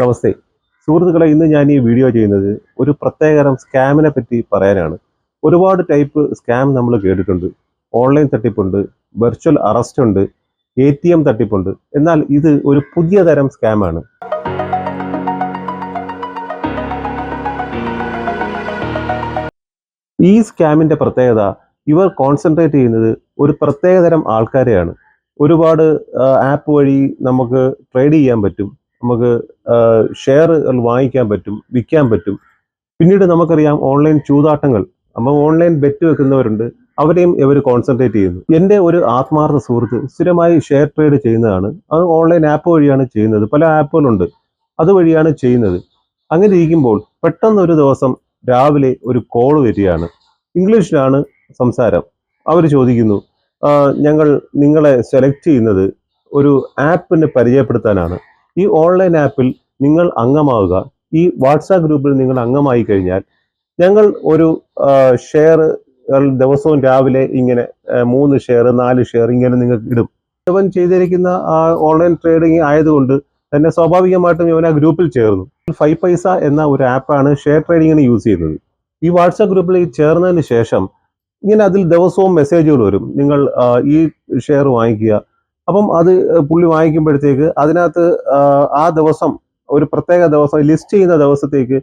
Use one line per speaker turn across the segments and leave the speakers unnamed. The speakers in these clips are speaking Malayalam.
നമസ്തേ സുഹൃത്തുക്കളെ, ഇന്ന് ഞാൻ ഈ വീഡിയോ ചെയ്യുന്നത് ഒരു പ്രത്യേകതരം സ്കാമിനെ പറ്റി പറയാനാണ്. ഒരുപാട് ടൈപ്പ് സ്കാം നമ്മൾ കേട്ടിട്ടുണ്ട്. ഓൺലൈൻ തട്ടിപ്പുണ്ട്, വെർച്വൽ അറസ്റ്റ് ഉണ്ട്, ATM തട്ടിപ്പുണ്ട്. എന്നാൽ ഇത് ഒരു പുതിയ തരം സ്കാമാണ്. ഈ സ്കാമിന്റെ പ്രത്യേകത, ഇവർ കോൺസെൻട്രേറ്റ് ചെയ്യുന്നത് ഒരു പ്രത്യേകതരം ആൾക്കാരെയാണ്. ഒരുപാട് ആപ്പ് വഴി നമുക്ക് ട്രേഡ് ചെയ്യാൻ പറ്റും, നമുക്ക് ഷെയറുകൾ വാങ്ങിക്കാൻ പറ്റും, വിൽക്കാൻ പറ്റും. പിന്നീട് നമുക്കറിയാം ഓൺലൈൻ ചൂതാട്ടങ്ങൾ, നമ്മൾ ഓൺലൈൻ ബെറ്റ് വെക്കുന്നവരുണ്ട്, അവരെയും ഇവർ കോൺസെൻട്രേറ്റ് ചെയ്യുന്നു. എൻ്റെ ഒരു ആത്മാർത്ഥ സുഹൃത്ത് സ്ഥിരമായി ഷെയർ ട്രേഡ് ചെയ്യുന്നതാണ്. അത് ഓൺലൈൻ ആപ്പ് വഴിയാണ് ചെയ്യുന്നത്. പല ആപ്പുകളുണ്ട്, അതുവഴിയാണ് ചെയ്യുന്നത്. അങ്ങനെ ഇരിക്കുമ്പോൾ പെട്ടെന്ന് ഒരു ദിവസം രാവിലെ ഒരു കോൾ വരികയാണ്. ഇംഗ്ലീഷിലാണ് സംസാരം. അവർ ചോദിക്കുന്നു, ഞങ്ങൾ നിങ്ങളെ സെലക്ട് ചെയ്യുന്നത് ഒരു ആപ്പിന് പരിചയപ്പെടുത്താനാണ്. ഈ ഓൺലൈൻ ആപ്പിൽ നിങ്ങൾ അംഗമാവുക. ഈ വാട്സാപ്പ് ഗ്രൂപ്പിൽ നിങ്ങൾ അംഗമായി കഴിഞ്ഞാൽ ഞങ്ങൾ ഒരു ഷെയർ ദിവസവും രാവിലെ ഇങ്ങനെ 3 ഷെയർ 4 ഷെയർ ഇങ്ങനെ നിങ്ങൾക്ക് ഇടും. ഇവൻ ചെയ്തിരിക്കുന്ന ഓൺലൈൻ ട്രേഡിംഗ് ആയതുകൊണ്ട് തന്നെ സ്വാഭാവികമായിട്ടും ഇവൻ ആ ഗ്രൂപ്പിൽ ചേർന്നു. 5 പൈസ എന്ന ഒരു ആപ്പാണ് ഷെയർ ട്രേഡിങ്ങിന് യൂസ് ചെയ്യുന്നത്. ഈ വാട്സാപ്പ് ഗ്രൂപ്പിൽ ചേർന്നതിന് ശേഷം ഇങ്ങനെ അതിൽ ദിവസവും മെസ്സേജുകൾ വരും, നിങ്ങൾ ഈ ഷെയർ വാങ്ങിക്കുക. അപ്പം അത് പുള്ളി വാങ്ങിക്കുമ്പോഴത്തേക്ക് അതിനകത്ത് ആ ദിവസം, ഒരു പ്രത്യേക ദിവസം ലിസ്റ്റ് ചെയ്യുന്ന ദിവസത്തേക്ക്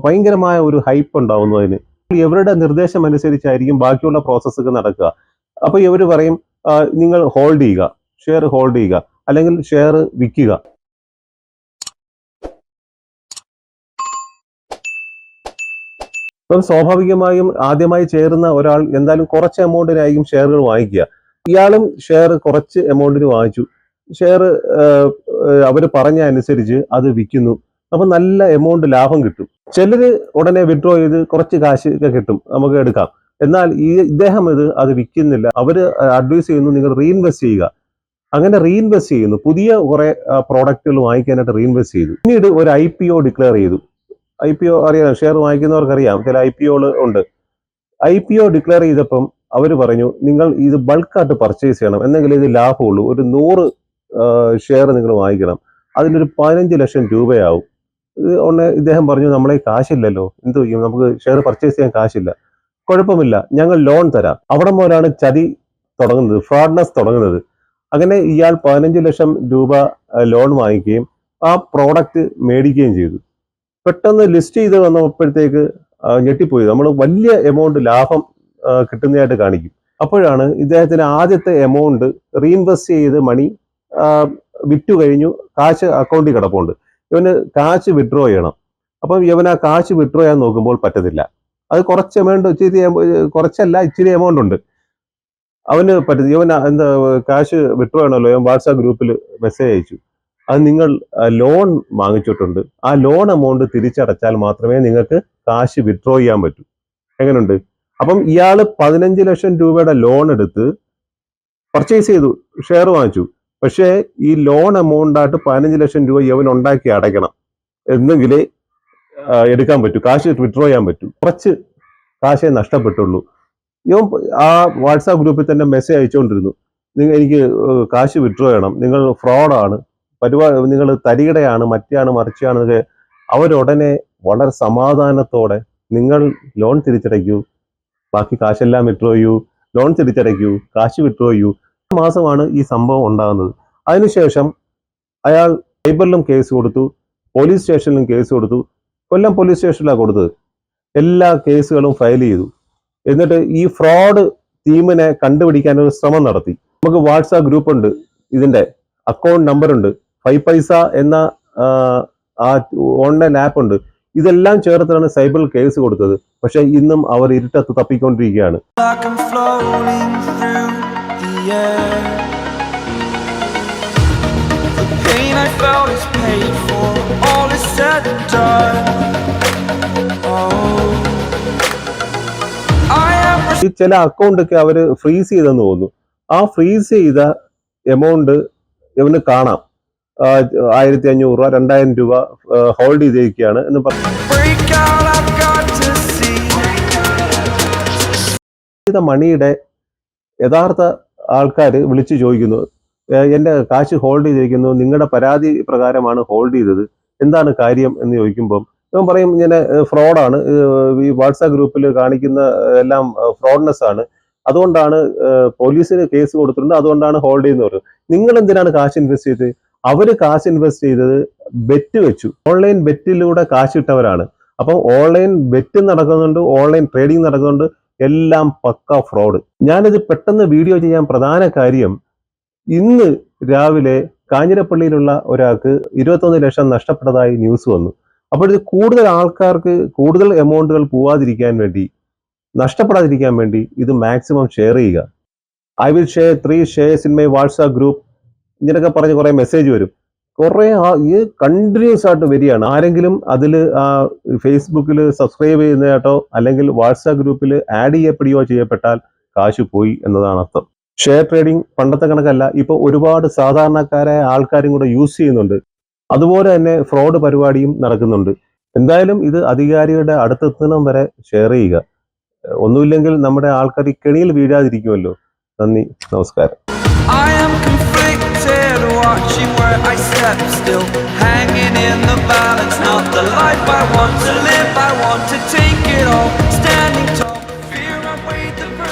ഭയങ്കരമായ ഒരു ഹൈപ്പ് ഉണ്ടാവുന്നു. അതിന് ഇവരുടെ നിർദ്ദേശം അനുസരിച്ചായിരിക്കും ബാക്കിയുള്ള പ്രോസസ്സൊക്കെ നടക്കുക. അപ്പോൾ ഇവർ പറയും, നിങ്ങൾ ഹോൾഡ് ചെയ്യുക, ഷെയർ ഹോൾഡ് ചെയ്യുക, അല്ലെങ്കിൽ ഷെയർ വിൽക്കുക. അപ്പം സ്വാഭാവികമായും ആദ്യമായി ചേരുന്ന ഒരാൾ എന്തായാലും കുറച്ച് എമൗണ്ടിനായിരിക്കും ഷെയറുകൾ വാങ്ങിക്കുക. ഇയാളും ഷെയർ കുറച്ച് എമൗണ്ടിന് വാങ്ങിച്ചു. ഷെയർ അവർ പറഞ്ഞ അനുസരിച്ച് അത് വിൽക്കുന്നു. അപ്പം നല്ല എമൗണ്ട് ലാഭം കിട്ടും. ചിലര് ഉടനെ വിഡ്രോ ചെയ്ത് കുറച്ച് കാശ് ഒക്കെ കിട്ടും, നമുക്ക് എടുക്കാം. എന്നാൽ ഇദ്ദേഹം അത് വിൽക്കുന്നില്ല. അവർ അഡ്വൈസ് ചെയ്യുന്നു, നിങ്ങൾ റീഇൻവെസ്റ്റ് ചെയ്യുക. അങ്ങനെ റീഇൻവെസ്റ്റ് ചെയ്യുന്നു. പുതിയ കുറെ പ്രോഡക്റ്റുകൾ വാങ്ങിക്കാനായിട്ട് റീഇൻവെസ്റ്റ് ചെയ്തു. പിന്നീട് ഒരു IPO ഡിക്ലെയർ ചെയ്തു. IPO അറിയാം, ഷെയർ വാങ്ങിക്കുന്നവർക്കറിയാം, ചില IPO ഉണ്ട്. IPO ഡിക്ലെയർ ചെയ്തപ്പം അവർ പറഞ്ഞു, നിങ്ങൾ ഇത് ബൾക്കായിട്ട് പർച്ചേസ് ചെയ്യണം, എന്നെങ്കിലും ഇത് ലാഭമുള്ളൂ. ഒരു 100 ഷെയർ നിങ്ങൾ വാങ്ങിക്കണം, അതിനൊരു 15 ലക്ഷം രൂപയാവും. ഇദ്ദേഹം പറഞ്ഞു, നമ്മളെ കാശില്ലല്ലോ, എന്ത് ചെയ്യും, നമുക്ക് ഷെയർ പർച്ചേസ് ചെയ്യാൻ കാശില്ല. കുഴപ്പമില്ല, ഞങ്ങൾ ലോൺ തരാം. അവിടെ മുതലാണ് ചതി തുടങ്ങുന്നത്, ഫ്രോഡ്നെസ് തുടങ്ങുന്നത്. അങ്ങനെ ഇയാൾ 15 ലക്ഷം രൂപ ലോൺ വാങ്ങിക്കുകയും ആ പ്രോഡക്റ്റ് മേടിക്കുകയും ചെയ്തു. പെട്ടെന്ന് ലിസ്റ്റ് ചെയ്ത് വന്നപ്പോഴത്തേക്ക് ഞെട്ടിപ്പോയി. നമ്മൾ വലിയ എമൗണ്ട് ലാഭം കിട്ടുന്നതായിട്ട് കാണിക്കും. അപ്പോഴാണ് ഇദ്ദേഹത്തിന് ആദ്യത്തെ എമൗണ്ട് റീഇൻവെസ്റ്റ് ചെയ്ത് മണി വിറ്റു കഴിഞ്ഞു, കാശ് അക്കൗണ്ടിൽ കിടപ്പുണ്ട്. ഇവന് കാശ് വിഡ്രോ ചെയ്യണം. അപ്പം ഇവൻ ആ കാശ് വിഡ്രോ ചെയ്യാൻ നോക്കുമ്പോൾ പറ്റത്തില്ല. അത് കുറച്ച് എമൗണ്ട്, ഇച്ചിരി എമൗണ്ട് ഉണ്ട്. അവന് പറ്റത്തില്ല. ഇവൻ എന്താ, കാശ് വിഡ്രോ ചെയ്യണമല്ലോ. ഇവൻ വാട്സാപ്പ് ഗ്രൂപ്പിൽ മെസ്സേജ് അയച്ചു, അത് നിങ്ങൾ ലോൺ വാങ്ങിച്ചിട്ടുണ്ട്, ആ ലോൺ എമൗണ്ട് തിരിച്ചടച്ചാൽ മാത്രമേ നിങ്ങൾക്ക് കാശ് വിഡ്രോ ചെയ്യാൻ പറ്റൂ. എങ്ങനെയുണ്ട്? അപ്പം ഇയാൾ 15 ലക്ഷം രൂപയുടെ ലോൺ എടുത്ത് പർച്ചേസ് ചെയ്തു, ഷെയർ വാങ്ങിച്ചു. പക്ഷേ ഈ ലോൺ എമൗണ്ട് ആയിട്ട് 15 ലക്ഷം രൂപ ഇവൻ ഉണ്ടാക്കി അടയ്ക്കണം, എന്നെങ്കിലേ എടുക്കാൻ പറ്റൂ, കാശ് വിഡ്രോ ചെയ്യാൻ പറ്റൂ. കുറച്ച് കാശേ നഷ്ടപ്പെട്ടുള്ളൂ. ഇവൻ ആ വാട്സാപ്പ് ഗ്രൂപ്പിൽ തന്നെ മെസ്സേജ് അയച്ചുകൊണ്ടിരുന്നു, എനിക്ക് കാശ് വിഡ്രോ ചെയ്യണം, നിങ്ങൾ ഫ്രോഡാണ്, നിങ്ങൾ തരികിടയാണ്, മറ്റാണ് മറിച്ചാണ്. അവരുടനെ വളരെ സമാധാനത്തോടെ, നിങ്ങൾ ലോൺ തിരിച്ചടയ്ക്കൂ, ബാക്കി കാശെല്ലാം വിഡ്രോ ചെയ്യൂ, ലോൺ തിരിച്ചടയ്ക്കൂ, കാശ് വിഡ്രോ ചെയ്യൂ. മാസമാണ് ഈ സംഭവം ഉണ്ടാകുന്നത്. അതിനുശേഷം അയാൾ സൈബറിലും കേസ് കൊടുത്തു, പോലീസ് സ്റ്റേഷനിലും കേസ് കൊടുത്തു. കൊല്ലം പോലീസ് സ്റ്റേഷനിലാണ് കൊടുത്തത്. എല്ലാ കേസുകളും ഫയൽ ചെയ്തു. എന്നിട്ട് ഈ ഫ്രോഡ് ടീമിനെ കണ്ടുപിടിക്കാൻ ഒരു ശ്രമം നടത്തി. നമുക്ക് വാട്സാപ്പ് ഗ്രൂപ്പ് ഉണ്ട്, ഇതിന്റെ അക്കൗണ്ട് നമ്പർ ഉണ്ട്, 5 പൈസ എന്ന ആ ഓൺലൈൻ ആപ്പ് ഉണ്ട്. ഇതെല്ലാം ചേർത്താണ് സൈബറിൽ കേസ് കൊടുത്തത്. പക്ഷെ ഇന്നും അവർ ഇരുട്ടത്ത് തപ്പിക്കൊണ്ടിരിക്കുകയാണ്. ഈ ചില അക്കൗണ്ട് ഒക്കെ അവർ ഫ്രീസ് ചെയ്തെന്ന് തോന്നുന്നു. ആ ഫ്രീസ് ചെയ്ത എമൗണ്ട് ഇവന് കാണാം, 1500 രൂപ 2000 രൂപ ഹോൾഡ് ചെയ്തിരിക്കുകയാണ് എന്ന് പറഞ്ഞു. മണിയുടെ യഥാർത്ഥ ആൾക്കാർ വിളിച്ചു ചോദിക്കുന്നു, എൻ്റെ കാശ് ഹോൾഡ് ചെയ്തിരിക്കുന്നു, നിങ്ങളുടെ പരാതി പ്രകാരമാണ് ഹോൾഡ് ചെയ്തത്, എന്താണ് കാര്യം എന്ന് ചോദിക്കുമ്പോൾ ഇവൻ പറയും ഇങ്ങനെ ഫ്രോഡാണ്, ഈ വാട്സാപ്പ് ഗ്രൂപ്പിൽ കാണിക്കുന്ന എല്ലാം ഫ്രോഡ്നെസ് ആണ്, അതുകൊണ്ടാണ് പോലീസിന് കേസ് കൊടുത്തിട്ടുണ്ട്, അതുകൊണ്ടാണ് ഹോൾഡ് ചെയ്യുന്നത് പറയും. നിങ്ങൾ എന്തിനാണ് കാശ് ഇൻവെസ്റ്റ് ചെയ്തത്? അവര് കാശ് ഇൻവെസ്റ്റ് ചെയ്തത് ബെറ്റ് വെച്ചു, ഓൺലൈൻ ബെറ്റിലൂടെ കാശ് ഇട്ടവരാണ്. അപ്പം ഓൺലൈൻ ബെറ്റ് നടക്കുന്നുണ്ട്, ഓൺലൈൻ ട്രേഡിംഗ് നടക്കുന്നുണ്ട്, എല്ലാം പക്ക ഫ്രോഡ്. ഞാനിത് പെട്ടെന്ന് വീഡിയോ ചെയ്യാൻ പ്രധാന കാര്യം, ഇന്ന് രാവിലെ കാഞ്ഞിരപ്പള്ളിയിലുള്ള ഒരാൾക്ക് 21 ലക്ഷം നഷ്ടപ്പെട്ടതായി ന്യൂസ് വന്നു. അപ്പോൾ ഇത് കൂടുതൽ ആൾക്കാർക്ക് കൂടുതൽ എമൗണ്ടുകൾ പോവാതിരിക്കാൻ വേണ്ടി, നഷ്ടപ്പെടാതിരിക്കാൻ വേണ്ടി ഇത് മാക്സിമം ഷെയർ ചെയ്യുക. I will share 3 shares in my WhatsApp group, ഇങ്ങനെയൊക്കെ പറഞ്ഞ് കുറെ മെസ്സേജ് വരും. കുറെ ഇത് കണ്ടിന്യൂസ് ആയിട്ട് വരികയാണ്. ആരെങ്കിലും അതിൽ ഫേസ്ബുക്കിൽ സബ്സ്ക്രൈബ് ചെയ്യുന്നതായിട്ടോ അല്ലെങ്കിൽ വാട്സാപ്പ് ഗ്രൂപ്പിൽ ആഡ് ചെയ്യപ്പെട്ടാൽ കാശ് പോയി എന്നതാണ് അർത്ഥം. ഷെയർ ട്രേഡിംഗ് പണ്ടത്തെ കണക്കല്ല, ഇപ്പൊ ഒരുപാട് സാധാരണക്കാരായ ആൾക്കാരും കൂടെ യൂസ് ചെയ്യുന്നുണ്ട്. അതുപോലെ തന്നെ ഫ്രോഡ് പരിപാടിയും നടക്കുന്നുണ്ട്. എന്തായാലും ഇത് അധികാരികളുടെ അടുത്തെത്തണം വരെ ഷെയർ ചെയ്യുക. ഒന്നുമില്ലെങ്കിൽ നമ്മുടെ ആൾക്കാർ ഈ കെണിയിൽ വീഴാതിരിക്കുമല്ലോ. നന്ദി, നമസ്കാരം.
I am conflicted, watching where I step still, hanging in the balance, not the life I want to live. I want to take